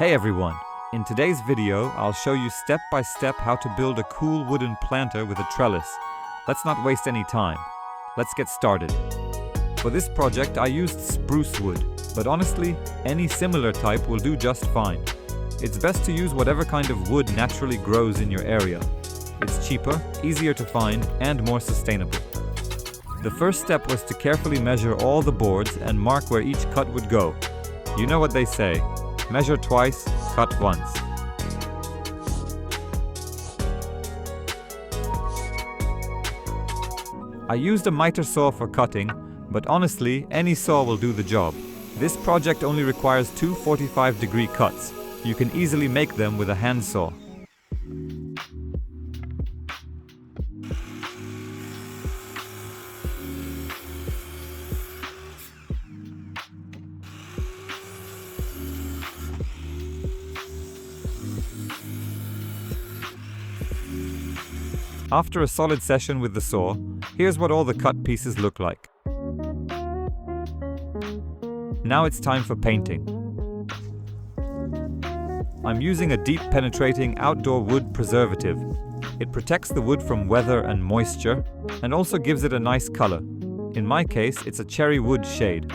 Hey everyone! In today's video, I'll show you step by step how to build a cool wooden planter with a trellis. Let's not waste any time. Let's get started. For this project, I used spruce wood, but honestly, any similar type will do just fine. It's best to use whatever kind of wood naturally grows in your area. It's cheaper, easier to find, and more sustainable. The first step was to carefully measure all the boards and mark where each cut would go. You know what they say, measure twice, cut once. I used a miter saw for cutting, but honestly, any saw will do the job. This project only requires two 45-degree cuts. You can easily make them with a hand saw. After a solid session with the saw, here's what all the cut pieces look like. Now it's time for painting. I'm using a deep penetrating outdoor wood preservative. It protects the wood from weather and moisture, and also gives it a nice color. In my case, it's a cherry wood shade.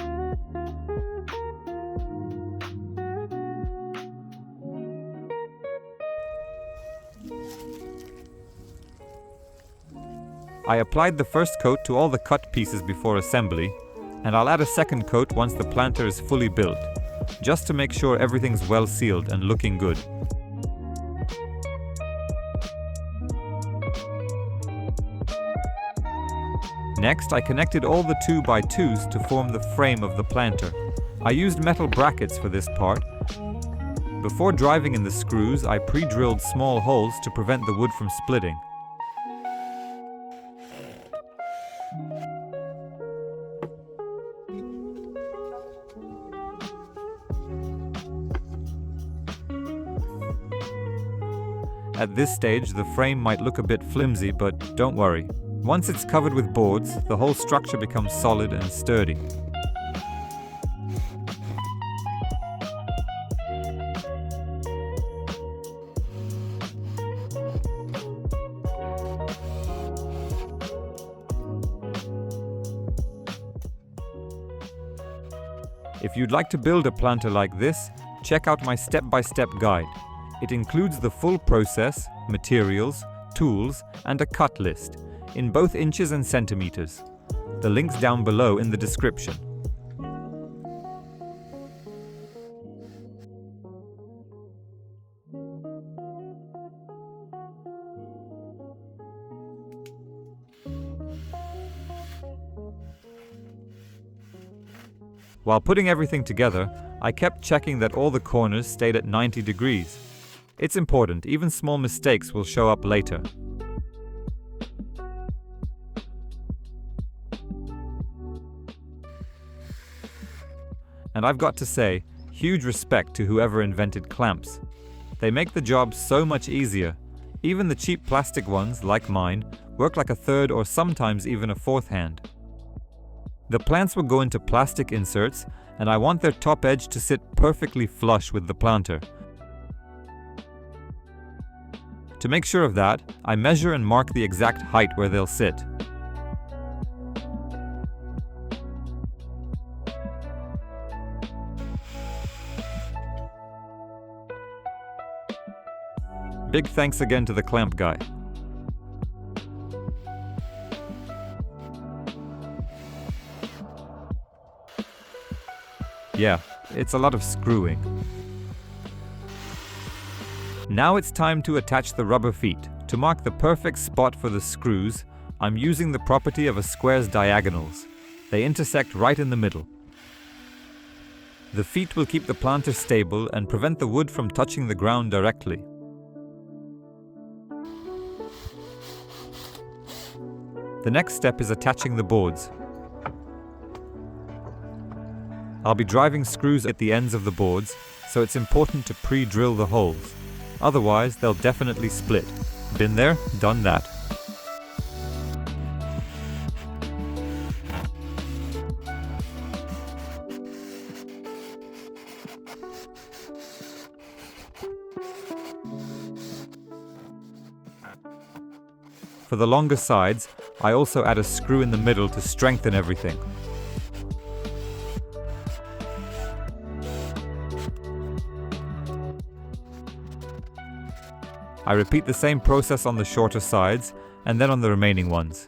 I applied the first coat to all the cut pieces before assembly, and I'll add a second coat once the planter is fully built, just to make sure everything's well sealed and looking good. Next, I connected all the 2x2s to form the frame of the planter. I used metal brackets for this part. Before driving in the screws, I pre-drilled small holes to prevent the wood from splitting. At this stage, the frame might look a bit flimsy, but don't worry. Once it's covered with boards, the whole structure becomes solid and sturdy. If you'd like to build a planter like this, check out my step-by-step guide. It includes the full process, materials, tools, and a cut list, in both inches and centimeters. The link's down below in the description. While putting everything together, I kept checking that all the corners stayed at 90 degrees. It's important, even small mistakes will show up later. And I've got to say, huge respect to whoever invented clamps. They make the job so much easier. Even the cheap plastic ones, like mine, work like a third or sometimes even a fourth hand. The plants will go into plastic inserts, and I want their top edge to sit perfectly flush with the planter. To make sure of that, I measure and mark the exact height where they'll sit. Big thanks again to the clamp guy. Yeah, it's a lot of screwing. Now it's time to attach the rubber feet. To mark the perfect spot for the screws, I'm using the property of a square's diagonals. They intersect right in the middle. The feet will keep the planter stable and prevent the wood from touching the ground directly. The next step is attaching the boards. I'll be driving screws at the ends of the boards, so it's important to pre-drill the holes. Otherwise, they'll definitely split. Been there, done that. For the longer sides, I also add a screw in the middle to strengthen everything. I repeat the same process on the shorter sides and then on the remaining ones.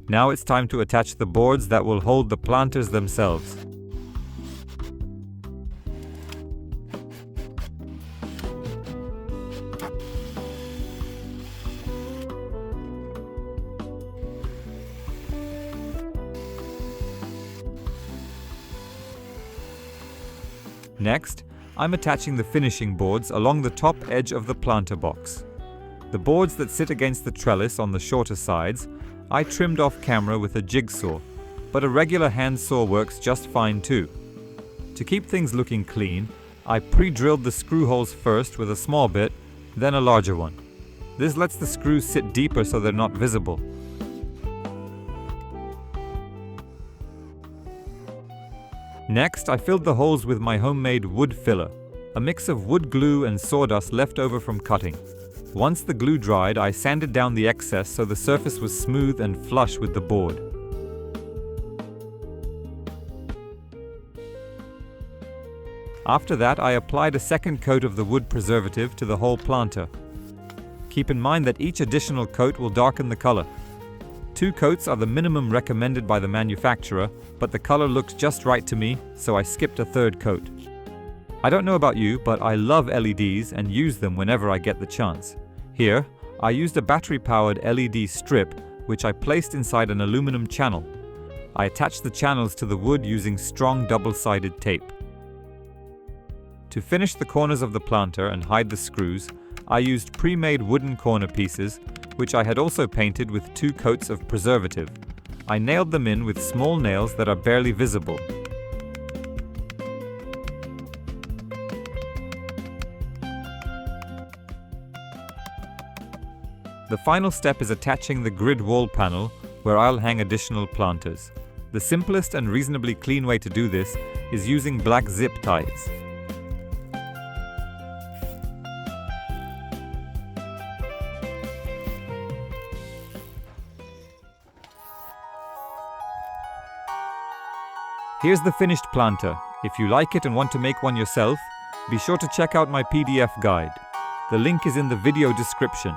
Now it's time to attach the boards that will hold the planters themselves. Next, I'm attaching the finishing boards along the top edge of the planter box. The boards that sit against the trellis on the shorter sides, I trimmed off camera with a jigsaw, but a regular hand saw works just fine too. To keep things looking clean, I pre-drilled the screw holes first with a small bit, then a larger one. This lets the screws sit deeper so they're not visible. Next, I filled the holes with my homemade wood filler, a mix of wood glue and sawdust left over from cutting. Once the glue dried, I sanded down the excess so the surface was smooth and flush with the board. After that, I applied a second coat of the wood preservative to the whole planter. Keep in mind that each additional coat will darken the color. 2 coats are the minimum recommended by the manufacturer, but the color looks just right to me, so I skipped a 3rd coat. I don't know about you, but I love LEDs and use them whenever I get the chance. Here, I used a battery-powered LED strip, which I placed inside an aluminum channel. I attached the channels to the wood using strong double-sided tape. To finish the corners of the planter and hide the screws, I used pre-made wooden corner pieces, which I had also painted with 2 coats of preservative. I nailed them in with small nails that are barely visible. The final step is attaching the grid wall panel, where I'll hang additional planters. The simplest and reasonably clean way to do this is using black zip ties. Here's the finished planter. If you like it and want to make one yourself, be sure to check out my PDF guide. The link is in the video description.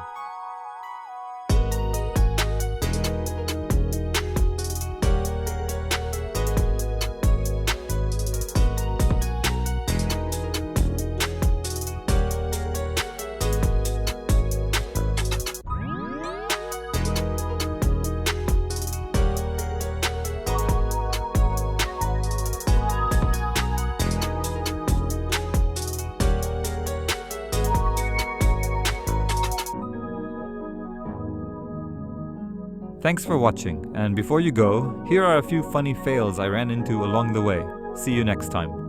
Thanks for watching, and before you go, here are a few funny fails I ran into along the way. See you next time.